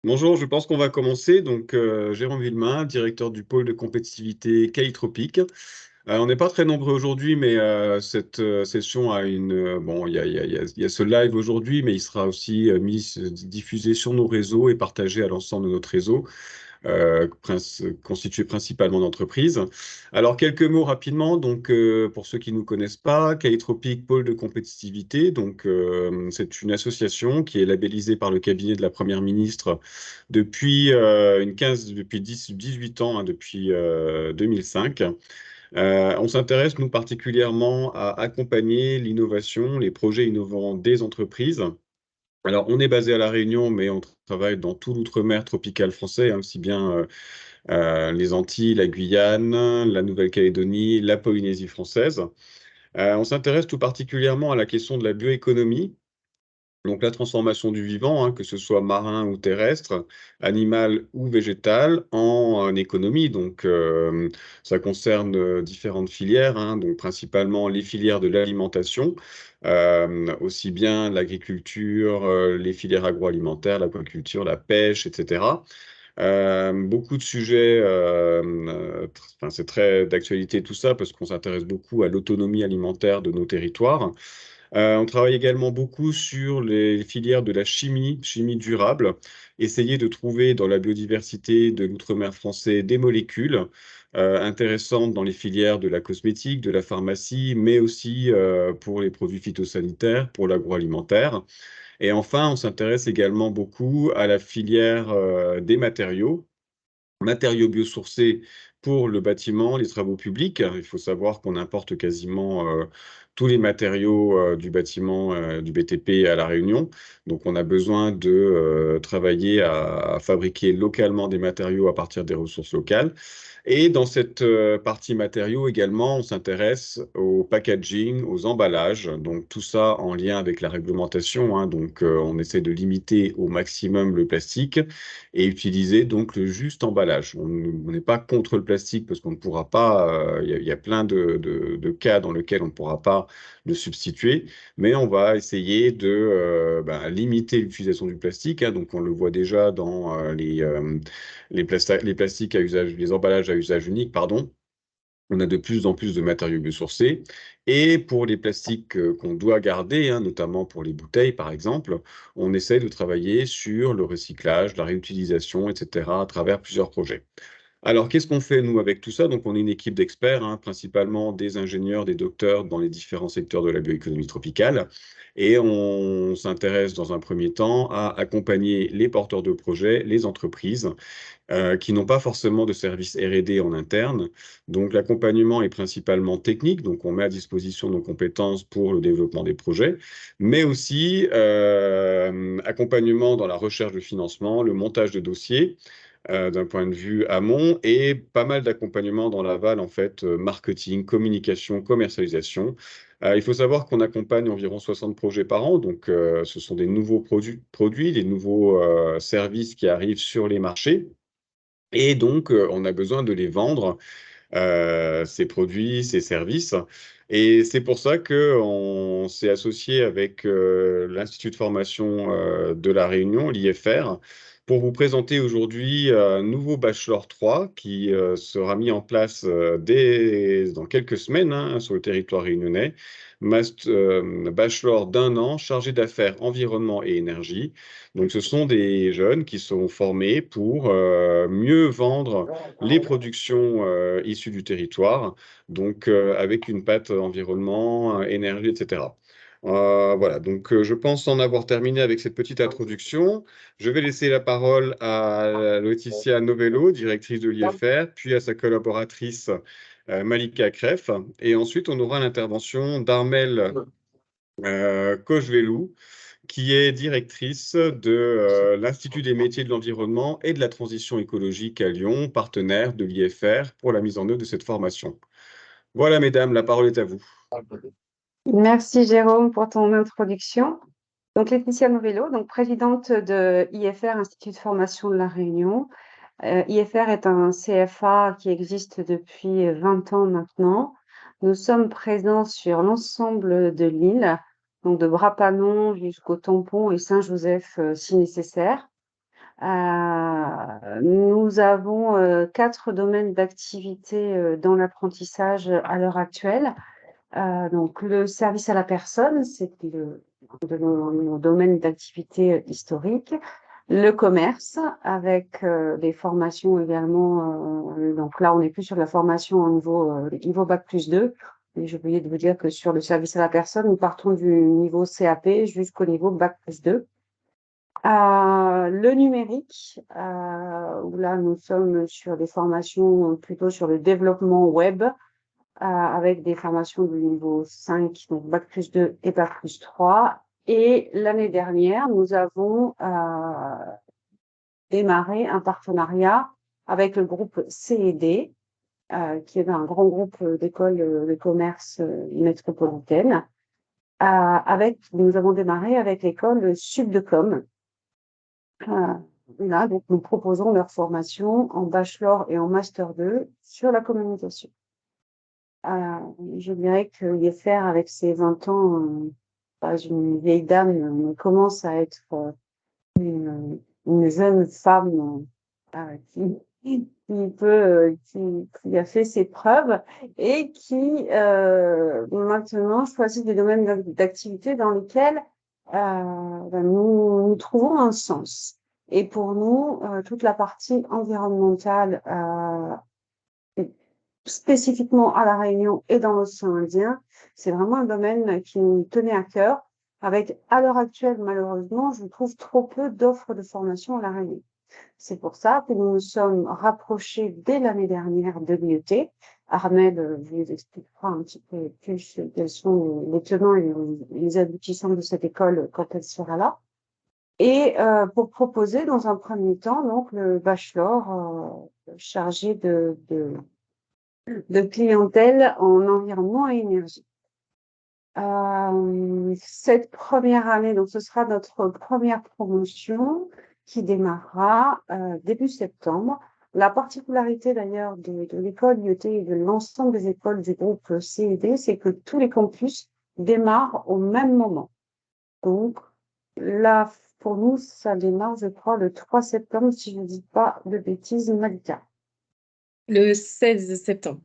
Bonjour, je pense qu'on va commencer. Jérôme Villemain, directeur du pôle de compétitivité Calitropique. On n'est pas très nombreux aujourd'hui, mais cette session a bon, il y a ce live aujourd'hui, mais il sera aussi diffusé sur nos réseaux et partagé à l'ensemble de notre réseau constitué principalement d'entreprises. Alors, quelques mots rapidement. Pour ceux qui ne nous connaissent pas, Calitropic Pôle de compétitivité. C'est une association qui est labellisée par le cabinet de la Première ministre depuis depuis 18 ans, hein, depuis 2005. On s'intéresse, nous, particulièrement à accompagner l'innovation, les projets innovants des entreprises. Alors, on est basé à La Réunion, mais on travaille dans tout l'outre-mer tropical français, hein, aussi bien les Antilles, la Guyane, la Nouvelle-Calédonie, la Polynésie française. On s'intéresse tout particulièrement à la question de la bioéconomie, donc la transformation du vivant, hein, que ce soit marin ou terrestre, animal ou végétal, en économie. Ça concerne différentes filières, hein, donc principalement les filières de l'alimentation, aussi bien l'agriculture, les filières agroalimentaires, l'aquaculture, la pêche, etc. Beaucoup de sujets, enfin, c'est très d'actualité tout ça parce qu'on s'intéresse beaucoup à l'autonomie alimentaire de nos territoires. On travaille également beaucoup sur les filières de la chimie, chimie durable, essayer de trouver dans la biodiversité de l'outre-mer français des molécules intéressantes dans les filières de la cosmétique, de la pharmacie, mais aussi pour les produits phytosanitaires, pour l'agroalimentaire. Et enfin, on s'intéresse également beaucoup à la filière des matériaux biosourcés pour le bâtiment, les travaux publics. Il faut savoir qu'on importe quasiment tous les matériaux du bâtiment, du BTP à La Réunion. Donc, on a besoin de travailler à fabriquer localement des matériaux à partir des ressources locales. Et dans cette partie matériaux également, on s'intéresse au packaging, aux emballages. Donc, tout ça en lien avec la réglementation, hein. On essaie de limiter au maximum le plastique et utiliser donc le juste emballage. On n'est pas contre le plastique parce qu'on ne pourra pas, il y a plein de cas dans lesquels on ne pourra pas le substituer, mais on va essayer de limiter l'utilisation du plastique, hein. Donc on le voit déjà dans les plastiques à usage, les emballages à usage unique, pardon. On a de plus en plus de matériaux biosourcés. Et pour les plastiques qu'on doit garder, hein, notamment pour les bouteilles, par exemple, on essaie de travailler sur le recyclage, la réutilisation, etc., à travers plusieurs projets. Alors, qu'est-ce qu'on fait, nous, avec tout ça? Donc, on est une équipe d'experts, hein, principalement des ingénieurs, des docteurs dans les différents secteurs de la bioéconomie tropicale. Et on s'intéresse, dans un premier temps, à accompagner les porteurs de projets, les entreprises, qui n'ont pas forcément de service R&D en interne. Donc, l'accompagnement est principalement technique. Donc, on met à disposition nos compétences pour le développement des projets, mais aussi accompagnement dans la recherche de financement, le montage de dossiers d'un point de vue amont et pas mal d'accompagnement dans l'aval, en fait, marketing, communication, commercialisation. Il faut savoir qu'on accompagne environ 60 projets par an, ce sont des nouveaux produits, des nouveaux services qui arrivent sur les marchés. Et donc, on a besoin de les vendre, ces produits, ces services. Et c'est pour ça qu'on s'est associé avec l'Institut de formation de La Réunion, l'IFR, pour vous présenter aujourd'hui un nouveau Bachelor 3 qui sera mis en place dans quelques semaines, hein, sur le territoire réunionnais. Bachelor d'un an chargé d'affaires environnement et énergie. Donc, ce sont des jeunes qui seront formés pour mieux vendre les productions issues du territoire, avec une patte environnement, énergie, etc. Voilà, je pense en avoir terminé avec cette petite introduction. Je vais laisser la parole à Laetitia Novello, directrice de l'IFR, puis à sa collaboratrice Malika Kreff. Et ensuite, on aura l'intervention d'Armel Cochevelou, qui est directrice de l'Institut des métiers de l'environnement et de la transition écologique à Lyon, partenaire de l'IFR pour la mise en œuvre de cette formation. Voilà, mesdames, la parole est à vous. Merci Jérôme pour ton introduction. Donc Laetitia Novello, donc présidente de IFR, Institut de formation de La Réunion. IFR est un CFA qui existe depuis 20 ans maintenant. Nous sommes présents sur l'ensemble de l'île, donc de Brapanon jusqu'au Tampon et Saint-Joseph si nécessaire. Nous avons 4 domaines d'activité dans l'apprentissage à l'heure actuelle. Donc le service à la personne, c'est nos domaines d'activité historiques. Le commerce, avec des formations également. Donc là, on n'est plus sur la formation au niveau bac+2. Et j'ai oublié de vous dire que sur le service à la personne, nous partons du niveau CAP jusqu'au niveau bac+2. Le numérique, où là, nous sommes sur des formations plutôt sur le développement web, avec des formations du niveau 5, donc bac+2 et bac+3. Et l'année dernière, nous avons démarré un partenariat avec le groupe CED, qui est un grand groupe d'écoles de commerce métropolitaine. Nous avons démarré avec l'école Subdecom. Là, donc, nous proposons leur formation en bachelor et en master 2 sur la communication. Je dirais que IFR, avec ses 20 ans, pas une vieille dame, commence à être une jeune femme qui qui a fait ses preuves et qui maintenant choisit des domaines d'activité dans lesquels nous trouvons un sens. Et pour nous, toute la partie environnementale, spécifiquement à La Réunion et dans l'océan Indien, c'est vraiment un domaine qui nous tenait à cœur. Avec, à l'heure actuelle, malheureusement, je trouve trop peu d'offres de formation à La Réunion. C'est pour ça que nous nous sommes rapprochés dès l'année dernière de l'IET. Armel vous expliquera un petit peu plus quels sont les tenants et les aboutissants de cette école quand elle sera là. Et pour proposer dans un premier temps donc le bachelor chargé de clientèle en environnement et énergie. Cette première année, donc ce sera notre première promotion qui démarrera début septembre. La particularité d'ailleurs de l'école IET et de l'ensemble des écoles du groupe CED, c'est que tous les campus démarrent au même moment. Donc là, pour nous, ça démarre, je crois, le 3 septembre, si je ne dis pas de bêtises, Malika. Le 16 septembre.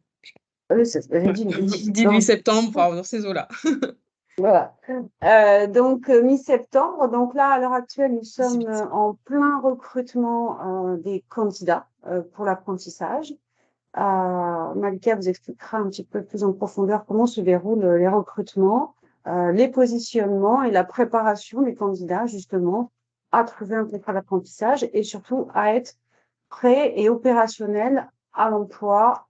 J'ai dit 18 septembre, enfin, dans ces eaux-là. Voilà. Donc, mi-septembre. Donc là, à l'heure actuelle, nous sommes en plein recrutement des candidats pour l'apprentissage. Malika vous expliquera un petit peu plus en profondeur comment se déroulent les recrutements, les positionnements et la préparation des candidats, justement, à trouver un contrat d'apprentissage et surtout à être prêts et opérationnels à l'emploi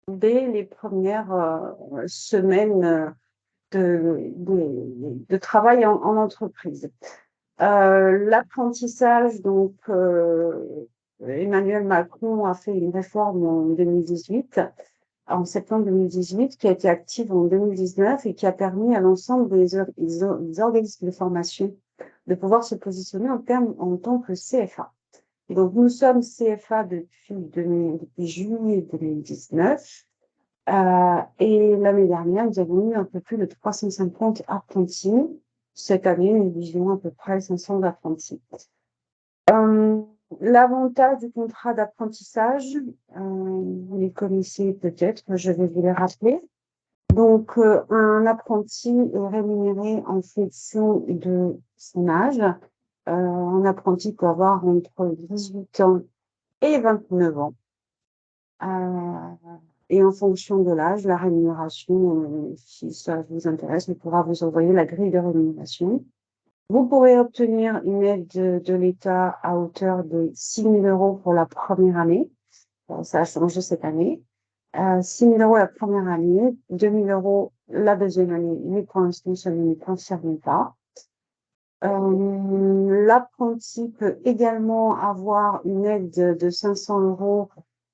dès les premières semaines de travail en entreprise. L'apprentissage, donc, Emmanuel Macron a fait une réforme en 2018, en septembre 2018, qui a été active en 2019 et qui a permis à l'ensemble des organismes de formation de pouvoir se positionner en tant que CFA. Et donc, nous sommes CFA depuis juillet 2019. Et l'année dernière, nous avons eu un peu plus de 350 apprentis. Cette année, nous visons à peu près 500 apprentis. L'avantage du contrat d'apprentissage, vous les connaissez peut-être, je vais vous les rappeler. Donc, un apprenti est rémunéré en fonction de son âge. Un apprenti peut avoir entre 18 ans et 29 ans. Et en fonction de l'âge, la rémunération, si ça vous intéresse, on pourra vous envoyer la grille de rémunération. Vous pourrez obtenir une aide de l'État à hauteur de 6 000 € pour la première année. Ça a changé cette année. 6 000 € la première année, 2 000 € la deuxième année, mais pour l'instant, ça ne nous concerne pas. L'apprenti peut également avoir une aide de 500 €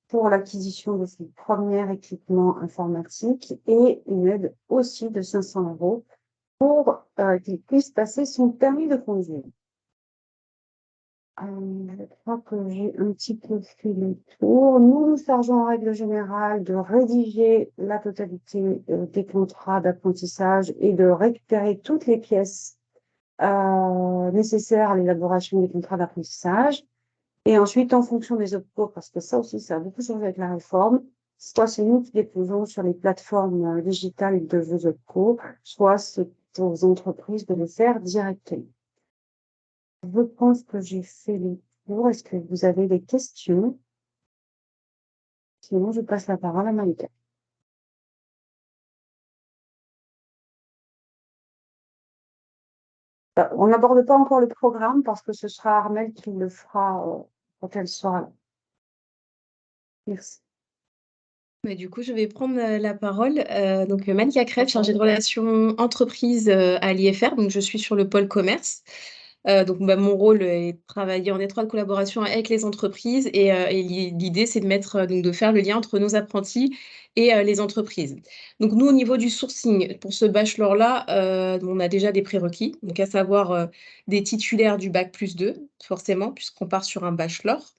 pour l'acquisition de son premier équipement informatique et une aide aussi de 500 € pour qu'il puisse passer son permis de conduire. Je crois que j'ai un petit peu fait le tour. Nous nous chargeons en règle générale de rédiger la totalité des contrats d'apprentissage et de récupérer toutes les pièces nécessaires à l'élaboration des contrats d'apprentissage. Et ensuite, en fonction des opcos, parce que ça aussi, ça a beaucoup changé avec la réforme, soit c'est nous qui déposons sur les plateformes digitales de vos opcos, soit c'est aux entreprises de le faire directement. Je pense que j'ai fait le tour. Est-ce que vous avez des questions? Sinon, je passe la parole à Malika. On n'aborde pas encore le programme parce que ce sera Armelle qui le fera quand elle sera là. Merci. Mais du coup, je vais prendre la parole. Donc, Malika Crève, chargée de relations entreprises à l'IFR. Donc, je suis sur le pôle commerce. Donc, mon rôle est de travailler en étroite collaboration avec les entreprises. Et l'idée, c'est de faire le lien entre nos apprentis et les entreprises. Donc, nous, au niveau du sourcing, pour ce bachelor-là, on a déjà des prérequis. Donc, à savoir des titulaires du bac+2, forcément, puisqu'on part sur un bachelor.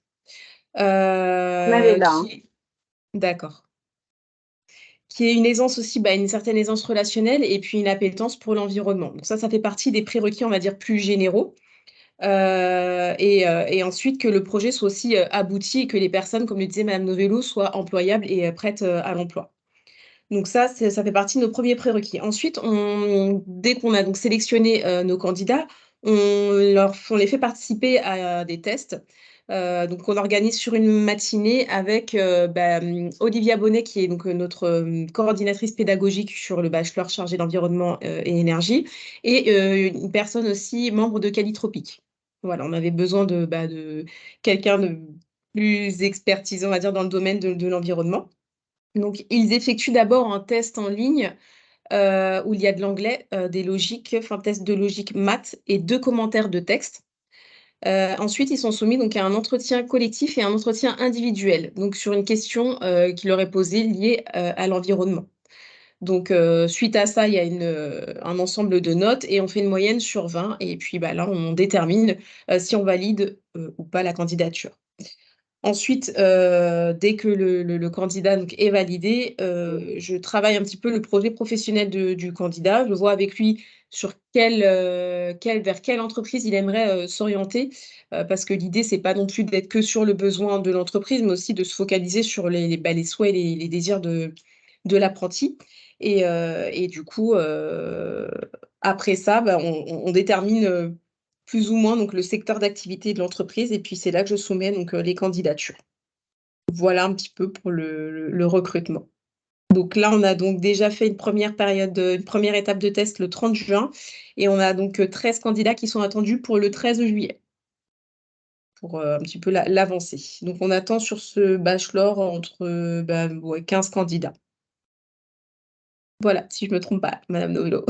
Elle est là. D'accord. Qui est une aisance aussi, une certaine aisance relationnelle et puis une appétence pour l'environnement. Donc ça fait partie des prérequis, on va dire, plus généraux. Et ensuite, que le projet soit aussi abouti et que les personnes, comme le disait Madame Novello, soient employables et prêtes à l'emploi. Donc ça fait partie de nos premiers prérequis. Ensuite, dès qu'on a donc sélectionné nos candidats, on les fait participer à des tests. Donc on organise sur une matinée avec Olivia Bonnet, qui est donc notre coordinatrice pédagogique sur le bachelor chargé d'environnement et énergie, et une personne aussi membre de Calitropique. Voilà, on avait besoin de quelqu'un de plus expertisé, on va dire, dans le domaine de l'environnement. Donc, ils effectuent d'abord un test en ligne où il y a de l'anglais, des logiques, test de logique maths et 2 commentaires de texte. Ensuite, ils sont soumis donc à un entretien collectif et un entretien individuel, donc sur une question qui leur est posée liée à l'environnement. Donc, suite à ça, il y a un ensemble de notes et on fait une moyenne sur 20. Et puis là, on détermine si on valide ou pas la candidature. Ensuite, dès que le candidat donc, est validé, je travaille un petit peu le projet professionnel du candidat. Je vois avec lui sur vers quelle entreprise il aimerait s'orienter, parce que l'idée, c'est pas non plus d'être que sur le besoin de l'entreprise, mais aussi de se focaliser sur les souhaits et les désirs de l'apprenti. Et du coup, après ça, on détermine plus ou moins donc, le secteur d'activité de l'entreprise, et puis c'est là que je soumets donc, les candidatures. Voilà un petit peu pour le recrutement. Donc là, on a donc déjà fait une première étape de test le 30 juin, et on a donc 13 candidats qui sont attendus pour le 13 juillet, pour un petit peu l'avancée. Donc on attend sur ce bachelor entre 15 candidats. Voilà, si je ne me trompe pas, Madame Novello.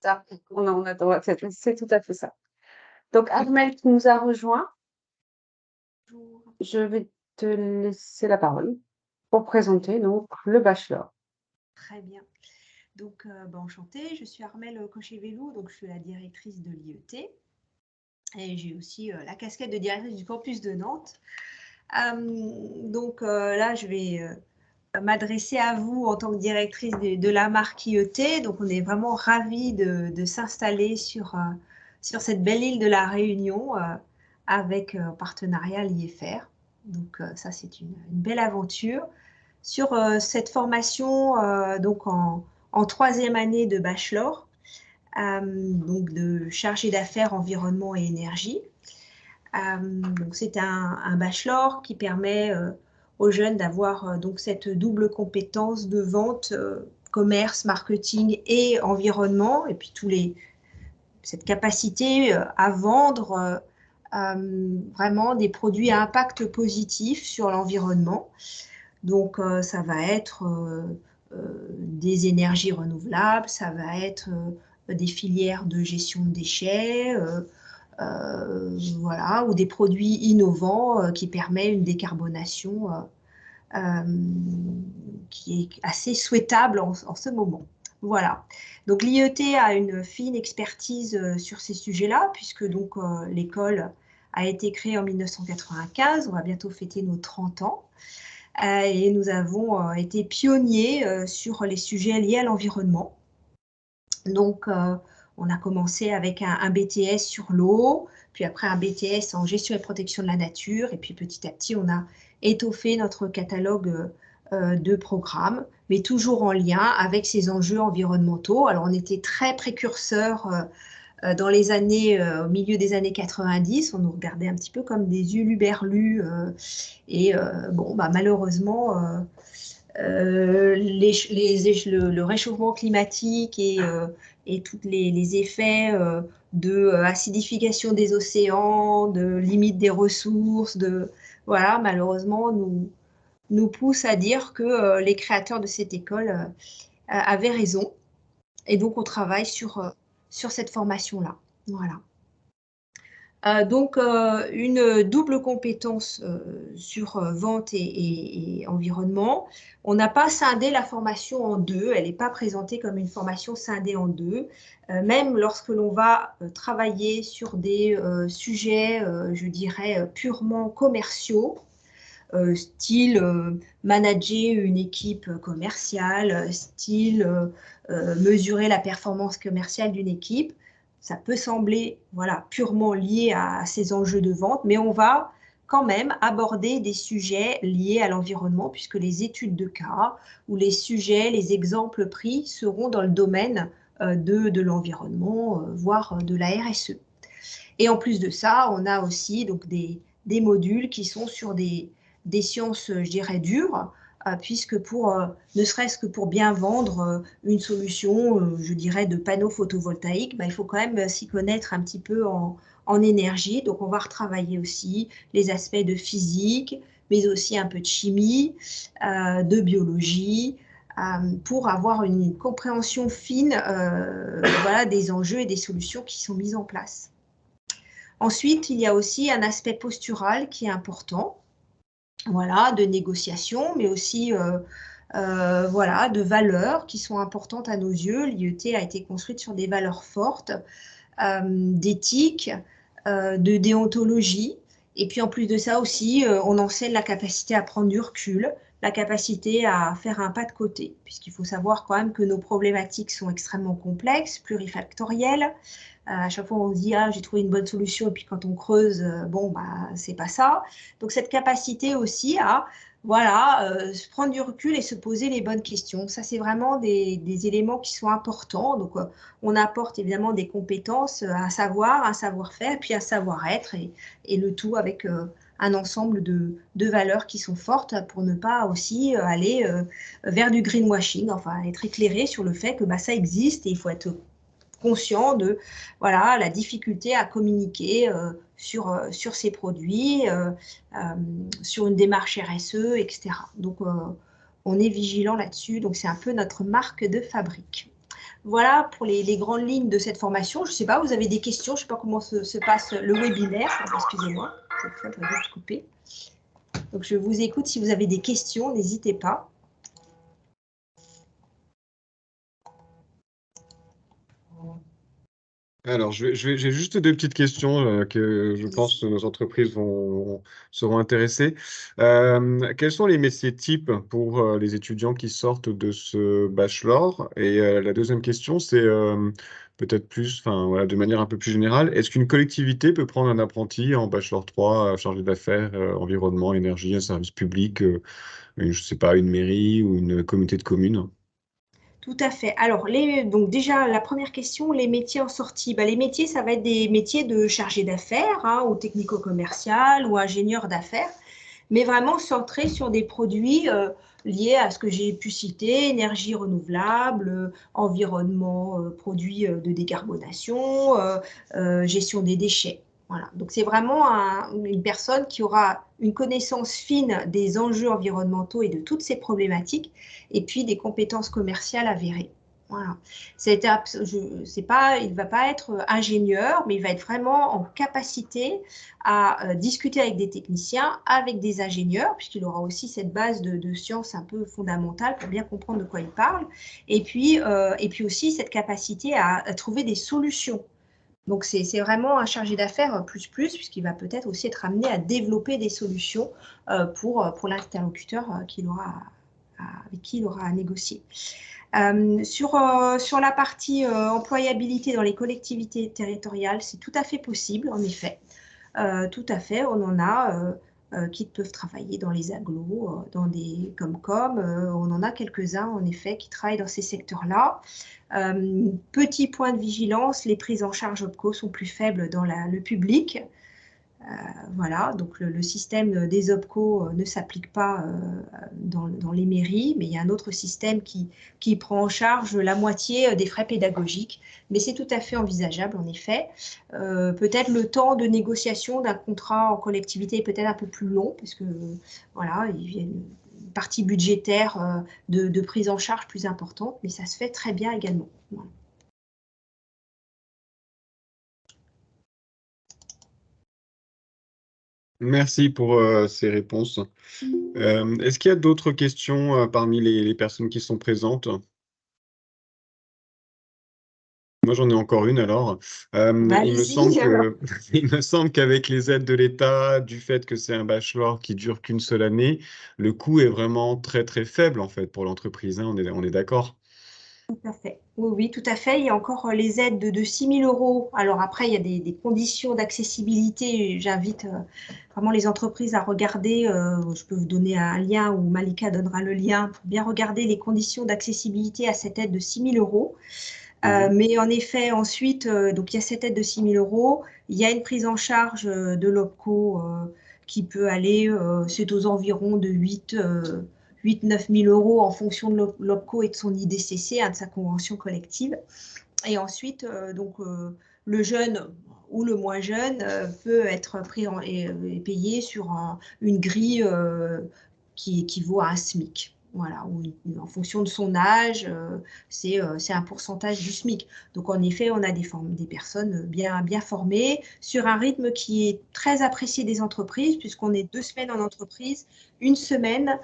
Ça, on attend, c'est tout à fait ça. Donc, Armelle qui nous a rejoint, je vais te laisser la parole pour présenter donc le bachelor. Très bien. Donc, enchantée, je suis Armelle Cochet-Vellou, donc je suis la directrice de l'IET. Et j'ai aussi la casquette de directrice du campus de Nantes. Là, je vais m'adresser à vous en tant que directrice de la marque IET. Donc, on est vraiment ravis de s'installer sur cette belle île de la Réunion avec en partenariat l'IFR. Donc, ça, c'est une belle aventure. Sur cette formation, donc en 3e année de bachelor, donc de chargé d'affaires environnement et énergie. Donc c'est un bachelor qui permet aux jeunes d'avoir donc cette double compétence de vente, commerce, marketing et environnement, et puis cette capacité à vendre vraiment des produits à impact positif sur l'environnement. Donc ça va être des énergies renouvelables, ça va être des filières de gestion de déchets, voilà, ou des produits innovants qui permettent une décarbonation qui est assez souhaitable en ce moment. Voilà. Donc l'IET a une fine expertise sur ces sujets-là, puisque donc l'école a été créée en 1995, on va bientôt fêter nos 30 ans. Et nous avons été pionniers sur les sujets liés à l'environnement. Donc, on a commencé avec un BTS sur l'eau, puis après un BTS en gestion et protection de la nature, et puis petit à petit, on a étoffé notre catalogue de programmes, mais toujours en lien avec ces enjeux environnementaux. Alors, on était très précurseurs dans les années, au milieu des années 90, on nous regardait un petit peu comme des huluberlus, et bon, bah, malheureusement, le réchauffement climatique et tous les effets de acidification des océans, de limite des ressources, voilà, malheureusement, nous poussent à dire que les créateurs de cette école avaient raison. Et donc, on travaille sur cette formation-là. Voilà. Donc, une double compétence sur vente et environnement. On n'a pas scindé la formation en deux, elle n'est pas présentée comme une formation scindée en deux. Même lorsque l'on va travailler sur des sujets, je dirais, purement commerciaux, style manager une équipe commerciale, style mesurer la performance commerciale d'une équipe. Ça peut sembler voilà, purement lié à ces enjeux de vente, mais on va quand même aborder des sujets liés à l'environnement, puisque les études de cas ou les sujets, les exemples pris seront dans le domaine de l'environnement, voire de la RSE. Et en plus de ça, on a aussi donc, des modules qui sont sur des sciences, je dirais, dures, puisque ne serait-ce que pour bien vendre une solution, je dirais, de panneaux photovoltaïques, il faut quand même s'y connaître un petit peu en énergie. Donc, on va retravailler aussi les aspects de physique, mais aussi un peu de chimie, de biologie, pour avoir une compréhension fine voilà, des enjeux et des solutions qui sont mises en place. Ensuite, il y a aussi un aspect postural qui est important, voilà, de négociation, mais aussi voilà, de valeurs qui sont importantes à nos yeux. L'IET a été construite sur des valeurs fortes, d'éthique, de déontologie. Et puis en plus de ça aussi, on enseigne la capacité à prendre du recul, la capacité à faire un pas de côté, puisqu'il faut savoir quand même que nos problématiques sont extrêmement complexes, plurifactorielles. À chaque fois, on se dit, ah, j'ai trouvé une bonne solution, et puis quand on creuse, bon, bah, c'est pas ça. Donc, cette capacité aussi à, voilà, prendre du recul et se poser les bonnes questions. Ça, c'est vraiment des éléments qui sont importants. Donc, on apporte évidemment des compétences, un savoir, un savoir-faire, puis un savoir-être, et le tout avec un ensemble de valeurs qui sont fortes pour ne pas aussi aller vers du greenwashing, enfin, être éclairé sur le fait que bah, ça existe et il faut être conscient de voilà, la difficulté à communiquer sur ces produits, sur une démarche RSE, etc. Donc, on est vigilant là-dessus. Donc, c'est un peu notre marque de fabrique. Voilà pour les grandes lignes de cette formation. Je ne sais pas, vous avez des questions? Je ne sais pas comment se passe le webinaire. Excusez-moi, je vais juste couper. Donc, je vous écoute. Si vous avez des questions, n'hésitez pas. Alors, j'ai juste deux petites questions que je pense que nos entreprises seront intéressées. Quels sont les métiers types pour les étudiants qui sortent de ce bachelor? Et la deuxième question, c'est peut-être plus, enfin, voilà, de manière un peu plus générale, est-ce qu'une collectivité peut prendre un apprenti en bachelor 3 chargé d'affaires, environnement, énergie, un service public, je ne sais pas, une mairie ou une communauté de communes? Tout à fait. Alors, donc déjà, la première question, les métiers en sortie. Les métiers, ça va être des métiers de chargé d'affaires ou technico-commercial ou ingénieur d'affaires, mais vraiment centrés sur des produits liés à ce que j'ai pu citer, énergie renouvelable, environnement, produits de décarbonation, gestion des déchets. Voilà. Donc, c'est vraiment une personne qui aura une connaissance fine des enjeux environnementaux et de toutes ces problématiques, et puis des compétences commerciales avérées. Voilà. Il ne va pas être ingénieur, mais il va être vraiment en capacité à discuter avec des techniciens, avec des ingénieurs, puisqu'il aura aussi cette base de sciences un peu fondamentale pour bien comprendre de quoi il parle, et puis aussi cette capacité à trouver des solutions. Donc, c'est vraiment un chargé d'affaires plus, puisqu'il va peut-être aussi être amené à développer des solutions pour l'interlocuteur qu'il aura avec qui il aura à négocier. Sur la partie employabilité dans les collectivités territoriales, c'est tout à fait possible, en effet. Tout à fait, on en a qui peuvent travailler dans les agglos, dans des Comcom. On en a quelques-uns, en effet, qui travaillent dans ces secteurs-là. Petit point de vigilance, les prises en charge OPCO sont plus faibles dans le public. Voilà, donc le système des OPCO ne s'applique pas dans les mairies, mais il y a un autre système qui prend en charge la moitié des frais pédagogiques. Mais c'est tout à fait envisageable, en effet. Peut-être le temps de négociation d'un contrat en collectivité est peut-être un peu plus long, parce que voilà, il y a une partie budgétaire de prise en charge plus importante, mais ça se fait très bien également. Voilà. Merci pour ces réponses. Est-ce qu'il y a d'autres questions parmi les personnes qui sont présentes? Moi, j'en ai encore une alors. Il me semble il me semble qu'avec les aides de l'État, du fait que c'est un bachelor qui dure qu'une seule année, le coût est vraiment très, très faible en fait pour l'entreprise, hein, on est d'accord? Tout à fait. Oui, oui, tout à fait. Il y a encore les aides de 6 000 euros. Alors après, il y a des conditions d'accessibilité. J'invite vraiment les entreprises à regarder. Je peux vous donner un lien ou Malika donnera le lien pour bien regarder les conditions d'accessibilité à cette aide de 6 000 euros. Mais en effet, ensuite, donc il y a cette aide de 6 000 euros. Il y a une prise en charge de l'OPCO qui peut aller, c'est aux environs de 8-9 000 euros en fonction de l'OPCO et de son IDCC, de sa convention collective. Et ensuite, le jeune ou le moins jeune peut être pris et payé sur une grille qui équivaut à un SMIC. Voilà, en fonction de son âge, c'est un pourcentage du SMIC. Donc en effet, on a des personnes bien formées sur un rythme qui est très apprécié des entreprises, puisqu'on est 2 semaines en entreprise, 1 semaine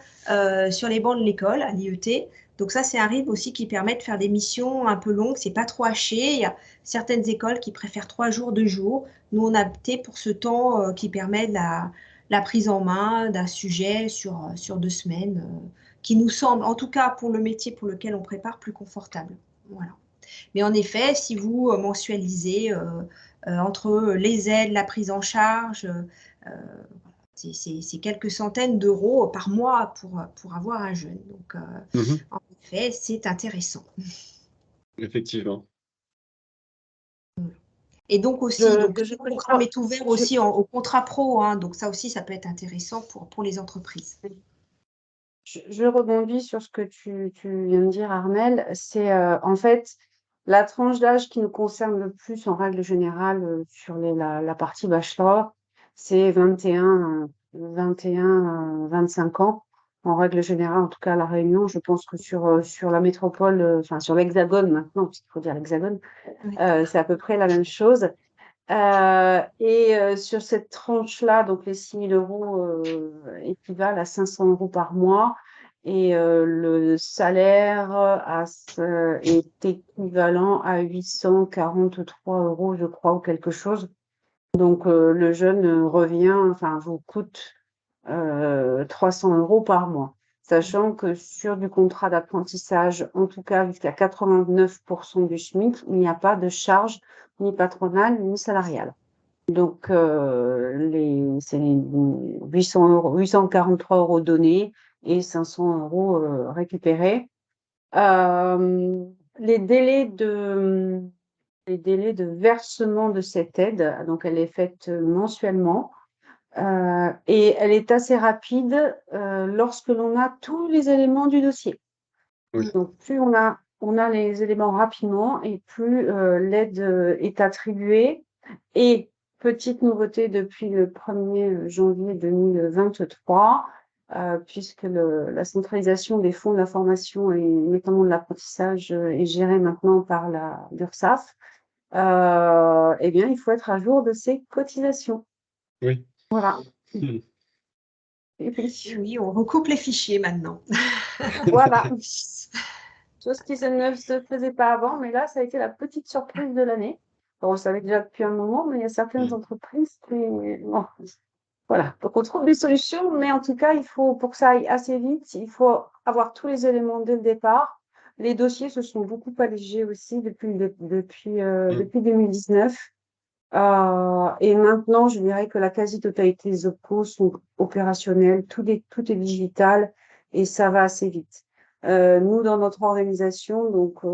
sur les bancs de l'école à l'IET. Donc ça, c'est un rythme aussi qui permet de faire des missions un peu longues, c'est pas trop haché. Il y a certaines écoles qui préfèrent 3 jours, 2 jours. Nous, on a opté pour ce temps qui permet de la prise en main d'un sujet sur 2 semaines, qui nous semble, en tout cas pour le métier pour lequel on prépare, plus confortable. Voilà. Mais en effet, si vous mensualisez entre les aides, la prise en charge, c'est quelques centaines d'euros par mois pour avoir un jeune. Donc, en effet, c'est intéressant. Effectivement. Et donc aussi, le programme est ouvert aussi au contrat pro, hein, donc ça aussi, ça peut être intéressant pour les entreprises. Je rebondis sur ce que tu viens de dire, Armelle. C'est en fait la tranche d'âge qui nous concerne le plus en règle générale sur la partie bachelor, c'est 21, 25 ans. En règle générale, en tout cas à La Réunion, je pense que sur la métropole, enfin sur l'Hexagone maintenant, parce qu'il faut dire l'Hexagone, c'est à peu près la même chose. Sur cette tranche-là, donc les 6 000 euros équivalent à 500 euros par mois et le salaire est équivalent à 843 euros, je crois, ou quelque chose. Donc le jeune vous coûte 300 euros par mois. Sachant que sur du contrat d'apprentissage, en tout cas jusqu'à 89% du SMIC, il n'y a pas de charge ni patronale ni salariale. Donc c'est 843 euros donnés et 500 euros récupérés. Les délais de versement de cette aide, donc elle est faite mensuellement. Et elle est assez rapide lorsque l'on a tous les éléments du dossier. Oui. Donc, plus on a les éléments rapidement et plus l'aide est attribuée. Et petite nouveauté depuis le 1er janvier 2023, puisque la centralisation des fonds de la formation et notamment de l'apprentissage est gérée maintenant par l'URSSAF, eh bien, il faut être à jour de ses cotisations. Oui. Voilà. Et oui, on recoupe les fichiers maintenant. Voilà. Chose qui ne se faisait pas avant, mais là, ça a été la petite surprise de l'année. Bon, on le savait déjà depuis un moment, mais il y a certaines entreprises qui... Bon, Voilà, donc on trouve des solutions, mais en tout cas, pour que ça aille assez vite, il faut avoir tous les éléments dès le départ. Les dossiers se sont beaucoup allégés aussi depuis 2019. Et maintenant, je dirais que la quasi-totalité des OPCO sont opérationnels, tout est digital et ça va assez vite. Nous, dans notre organisation, donc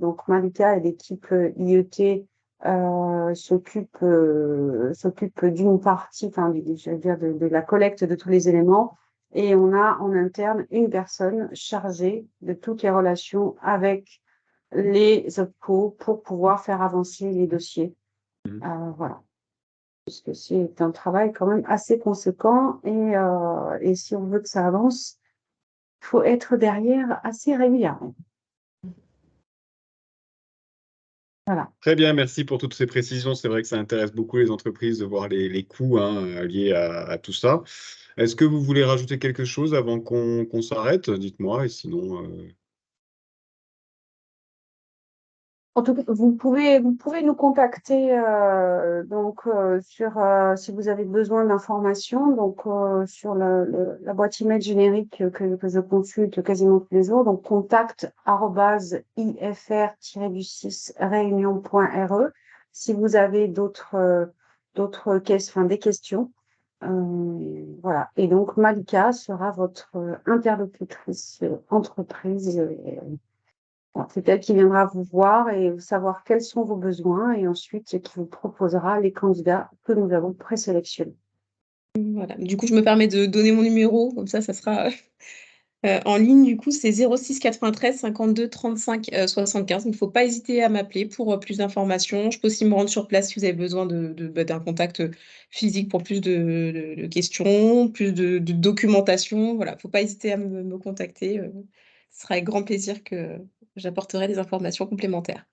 donc Malika et l'équipe IET s'occupe d'une partie, enfin, je veux dire de la collecte de tous les éléments, et on a en interne une personne chargée de toutes les relations avec les OPCO pour pouvoir faire avancer les dossiers. Voilà. Puisque c'est un travail quand même assez conséquent et si on veut que ça avance, il faut être derrière assez régulièrement. Voilà. Très bien, merci pour toutes ces précisions. C'est vrai que ça intéresse beaucoup les entreprises de voir les coûts liés à tout ça. Est-ce que vous voulez rajouter quelque chose avant qu'on s'arrête? Dites-moi, et sinon... En tout cas, vous pouvez nous contacter si vous avez besoin d'informations, donc sur la boîte email générique que je consulte quasiment tous les jours, donc contact@ifr-réunion.re. Si vous avez des questions, voilà. Et donc Malika sera votre interlocutrice entreprise. C'est elle qui viendra vous voir et savoir quels sont vos besoins et ensuite qui vous proposera les candidats que nous avons présélectionnés. Voilà. Du coup, je me permets de donner mon numéro, comme ça sera en ligne. Du coup, c'est 06 93 52 35 75. Il ne faut pas hésiter à m'appeler pour plus d'informations. Je peux aussi me rendre sur place si vous avez besoin d'un contact physique pour plus de questions, plus de documentation. Voilà, il ne faut pas hésiter à me contacter. Ce sera avec grand plaisir que j'apporterai des informations complémentaires.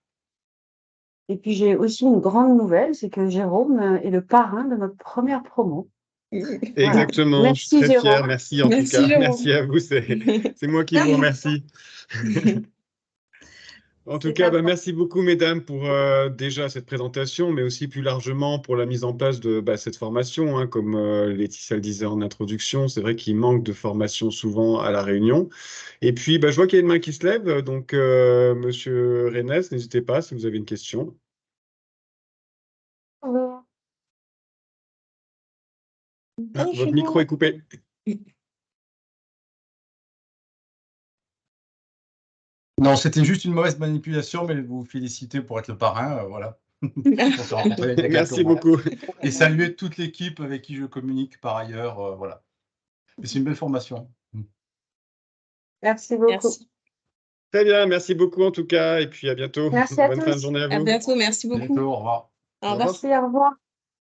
Et puis j'ai aussi une grande nouvelle, c'est que Jérôme est le parrain de notre première promo. Exactement, Voilà. je suis très Merci, fier. Jérôme. Merci en tout Merci, cas. Jérôme. Merci à vous. C'est moi qui vous remercie. En tout cas, merci beaucoup, mesdames, pour déjà cette présentation, mais aussi plus largement pour la mise en place de cette formation. Comme Laetitia le disait en introduction, c'est vrai qu'il manque de formation souvent à La Réunion. Et puis, je vois qu'il y a une main qui se lève. Donc, Monsieur Rennes, n'hésitez pas si vous avez une question. Votre micro est coupé. Non, c'était juste une mauvaise manipulation, mais vous féliciter pour être le parrain, voilà. On s'est rencontrés il y a Merci quelques mois. beaucoup. Et saluer toute l'équipe avec qui je communique par ailleurs, voilà. Mais c'est une belle formation. Merci beaucoup. Merci. Très bien, merci beaucoup en tout cas, et puis à bientôt. Merci à Bonne tous. fin de journée à vous. À bientôt, merci beaucoup. Bientôt, au revoir. Au revoir. Merci, au revoir.